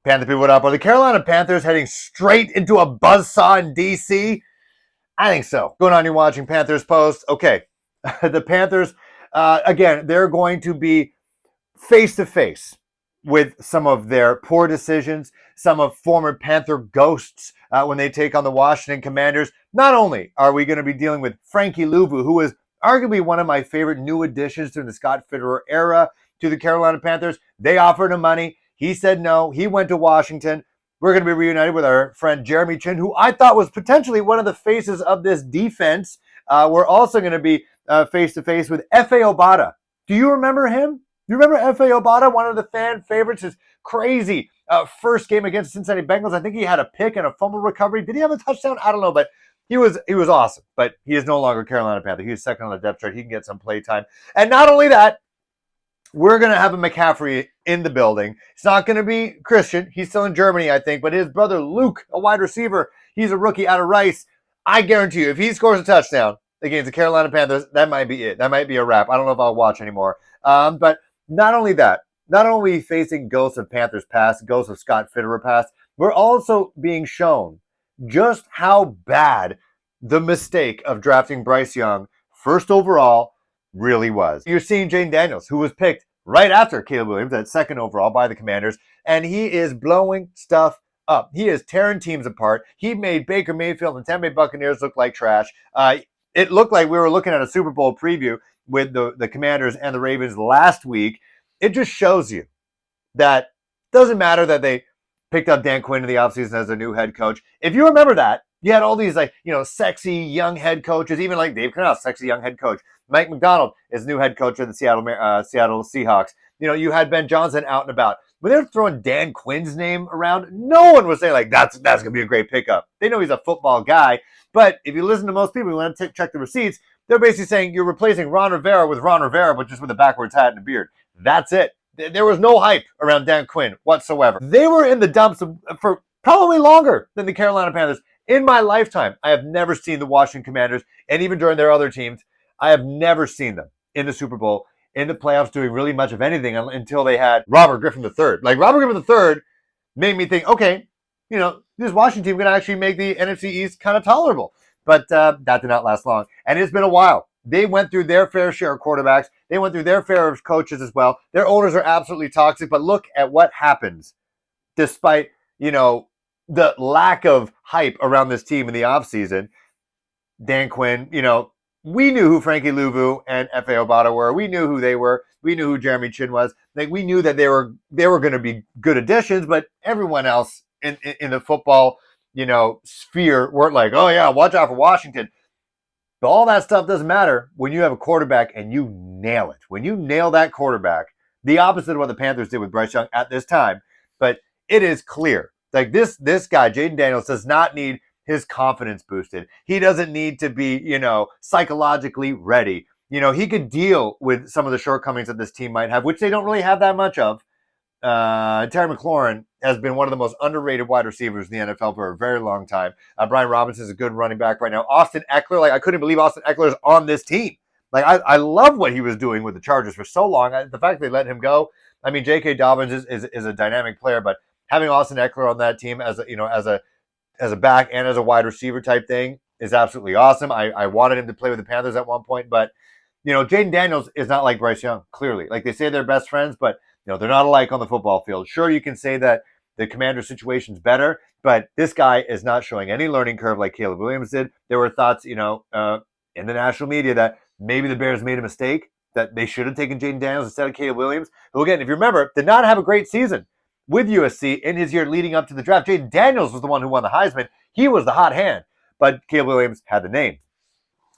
Panther people, what up? Are the Carolina Panthers heading straight into a buzzsaw in DC? I think so. Going on, you're watching Panthers Post. Okay, the Panthers, again, they're going to be face-to-face with some of their poor decisions, some of former Panther ghosts when they take on the Washington Commanders. Not only are we going to be dealing with Frankie Louvu, who is arguably one of my favorite new additions during the Scott Fitterer era to the Carolina Panthers. They offered him money. He said no. He went to Washington. We're going to be reunited with our friend Jeremy Chin, who I thought was potentially one of the faces of this defense. We're also going to be face-to-face with F.A. Obata. Do you remember him? You remember F.A. Obata, one of the fan favorites? His crazy first game against the Cincinnati Bengals. I think he had a pick and a fumble recovery. Did he have a touchdown? I don't know, but he was awesome. But he is no longer Carolina Panther. He is second on the depth chart. He can get some play time. And not only that, we're going to have a McCaffrey in the building. It's not going to be Christian. He's still in Germany, I think. But his brother Luke, a wide receiver, he's a rookie out of Rice. I guarantee you, if he scores a touchdown against the Carolina Panthers, that might be it. That might be a wrap. I don't know if I'll watch anymore. But not only that, not only are we facing ghosts of Panthers past, ghosts of Scott Fitterer past, we're also being shown just how bad the mistake of drafting Bryce Young first overall really was. You're seeing Jayden Daniels, who was picked right after Caleb Williams at second overall by the Commanders, and he is blowing stuff up. He is tearing teams apart. He made Baker Mayfield and Tampa Bay Buccaneers look like trash. It looked like we were looking at a Super Bowl preview with the Commanders and the Ravens last week. It just shows you that it doesn't matter that they picked up Dan Quinn in the offseason as a new head coach. If you remember that, you had all these sexy young head coaches, even like Dave Canales, sexy young head coach. Mike McDonald is new head coach of the Seattle Seahawks. You had Ben Johnson out and about. When they're throwing Dan Quinn's name around, no one was saying like that's going to be a great pickup. They know he's a football guy, but if you listen to most people, you want to check the receipts, they're basically saying you're replacing Ron Rivera with Ron Rivera, but just with a backwards hat and a beard. That's it. There was no hype around Dan Quinn whatsoever. They were in the dumps for probably longer than the Carolina Panthers. In my lifetime, I have never seen the Washington Commanders, and even during their other teams, I have never seen them in the Super Bowl, in the playoffs, doing really much of anything until they had Robert Griffin III. Like, Robert Griffin III made me think, okay, this Washington team can actually make the NFC East kind of tolerable. But that did not last long. And it's been a while. They went through their fair share of quarterbacks. They went through their fair of coaches as well. Their owners are absolutely toxic. But look at what happens despite, the lack of hype around this team in the offseason. Dan Quinn, we knew who Frankie Louvu and F.A. Obata were. We knew who they were. We knew who Jeremy Chin was. Like, we knew that they were going to be good additions, but everyone else in the football, sphere weren't like, oh yeah, watch out for Washington. But all that stuff doesn't matter when you have a quarterback and you nail it. When you nail that quarterback, the opposite of what the Panthers did with Bryce Young at this time. But it is clear. Like this guy, Jayden Daniels, does not need his confidence boosted. He doesn't need to be, psychologically ready. He could deal with some of the shortcomings that this team might have, which they don't really have that much of. Terry McLaurin has been one of the most underrated wide receivers in the NFL for a very long time. Brian Robinson is a good running back right now. Austin Eckler, I couldn't believe Austin Eckler is on this team. Like, I love what he was doing with the Chargers for so long. The fact they let him go. I mean, J.K. Dobbins is a dynamic player, but having Austin Eckler on that team as a back and as a wide receiver type thing is absolutely awesome. I wanted him to play with the Panthers at one point, but Jayden Daniels is not like Bryce Young, clearly. Like, they say they're best friends, but they're not alike on the football field. Sure, you can say that the Commander situation's better, but this guy is not showing any learning curve like Caleb Williams did. There were thoughts, in the national media that maybe the Bears made a mistake, that they should have taken Jayden Daniels instead of Caleb Williams, who, again, if you remember, did not have a great season with USC in his year leading up to the draft. Jayden Daniels was the one who won the Heisman. He was the hot hand, but Caleb Williams had the name.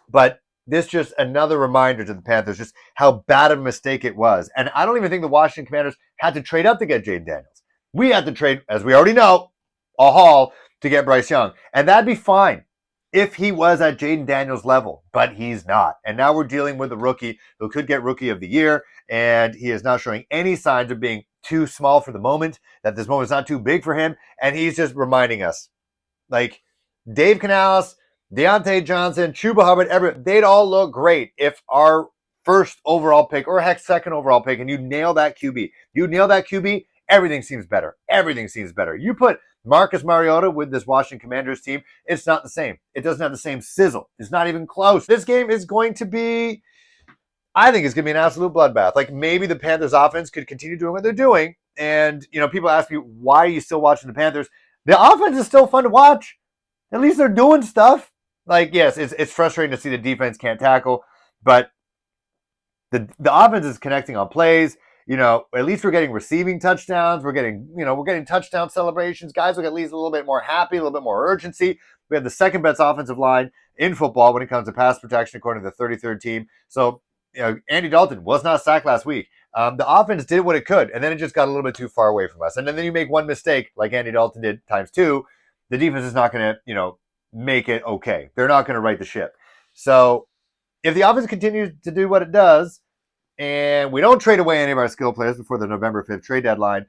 But this just another reminder to the Panthers just how bad of a mistake it was. And I don't even think the Washington Commanders had to trade up to get Jayden Daniels. We had to trade, as we already know, a haul to get Bryce Young. And that'd be fine if he was at Jayden Daniels' level, but he's not. And now we're dealing with a rookie who could get Rookie of the Year, and he is not showing any signs of being too small for the moment, that this moment's not too big for him, and he's just reminding us. Like, Dave Canales, Deontay Johnson, Chuba Hubbard, they'd all look great if our first overall pick, or heck, second overall pick, and you nail that QB. You nail that QB, everything seems better. Everything seems better. You put Marcus Mariota with this Washington Commanders team, it's not the same. It doesn't have the same sizzle. It's not even close. This game is going to be, I think it's going to be an absolute bloodbath. Like, maybe the Panthers offense could continue doing what they're doing. And, people ask me, why are you still watching the Panthers? The offense is still fun to watch. At least they're doing stuff. Like, yes, it's frustrating to see the defense can't tackle, but the offense is connecting on plays. At least we're getting receiving touchdowns. We're getting touchdown celebrations. Guys look at least a little bit more happy, a little bit more urgency. We have the second best offensive line in football when it comes to pass protection, according to the 33rd team. So, Andy Dalton was not sacked last week. The offense did what it could, and then it just got a little bit too far away from us. And then you make one mistake, like Andy Dalton did times two, the defense is not going to, make it okay. They're not going to right the ship. So if the offense continues to do what it does, and we don't trade away any of our skill players before the November 5th trade deadline,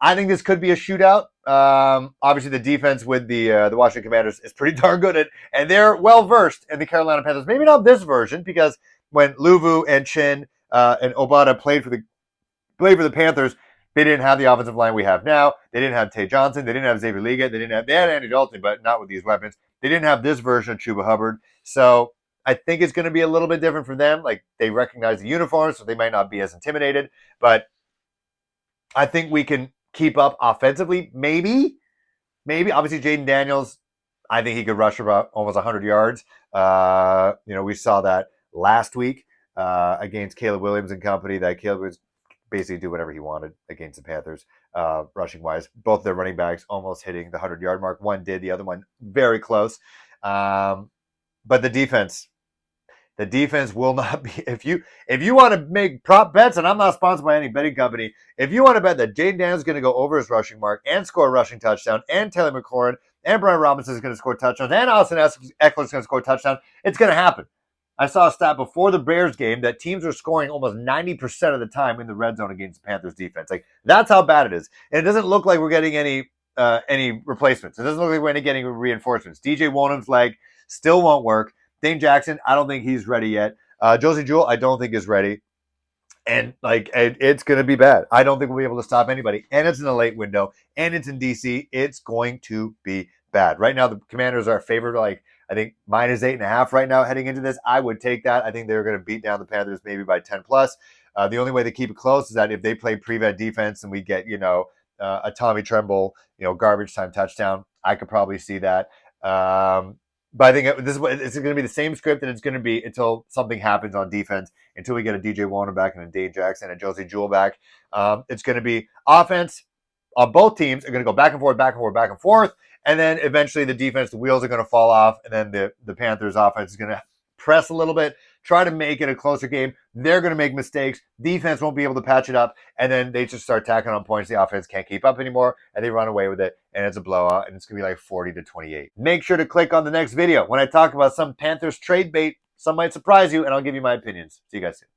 I think this could be a shootout. Obviously, the defense with the Washington Commanders is pretty darn good and they're well-versed in the Carolina Panthers. Maybe not this version, because when Luvu and Chin and Obata played for the Panthers, they didn't have the offensive line we have now. They didn't have Tay Johnson. They didn't have Xavier Liga. They had Andy Dalton, but not with these weapons. They didn't have this version of Chuba Hubbard. So I think it's going to be a little bit different for them. Like, they recognize the uniforms, so they might not be as intimidated. But I think we can keep up offensively. Maybe. Obviously, Jaden Daniels, I think he could rush about almost 100 yards. We saw that last week against Caleb Williams and company, that Caleb was basically do whatever he wanted against the Panthers, rushing-wise. Both their running backs almost hitting the 100-yard mark. One did, the other one very close. But the defense will not be. If you want to make prop bets, and I'm not sponsored by any betting company, if you want to bet that Jaden Daniels is going to go over his rushing mark and score a rushing touchdown, and Taylor McLaurin and Brian Robinson is going to score touchdowns, and Austin Eckler is going to score a touchdown, it's going to happen. I saw a stat before the Bears game that teams are scoring almost 90% of the time in the red zone against the Panthers defense. Like, that's how bad it is. And it doesn't look like we're getting any replacements. It doesn't look like we're getting reinforcements. DJ Wonnum's leg still won't work. Dane Jackson, I don't think he's ready yet. Josie Jewell, I don't think is ready. And it's going to be bad. I don't think we'll be able to stop anybody. And it's in a late window. And it's in DC. It's going to be bad. Right now, the Commanders are favored, I think -8.5 right now heading into this. I would take that. I think they're going to beat down the Panthers maybe by 10 plus. The only way they keep it close is that if they play prevent defense and we get, a Tommy Tremble, garbage time touchdown, I could probably see that. But I think it's going to be the same script that it's going to be until something happens on defense, until we get a DJ Warner back and a Dane Jackson and a Josie Jewell back. It's going to be offense on both teams are going to go back and forth, back and forth, back and forth. And then eventually the defense, the wheels are going to fall off. And then the Panthers offense is going to press a little bit, try to make it a closer game. They're going to make mistakes. Defense won't be able to patch it up. And then they just start tacking on points. The offense can't keep up anymore. And they run away with it. And it's a blowout. And it's going to be 40-28. Make sure to click on the next video when I talk about some Panthers trade bait. Some might surprise you. And I'll give you my opinions. See you guys soon.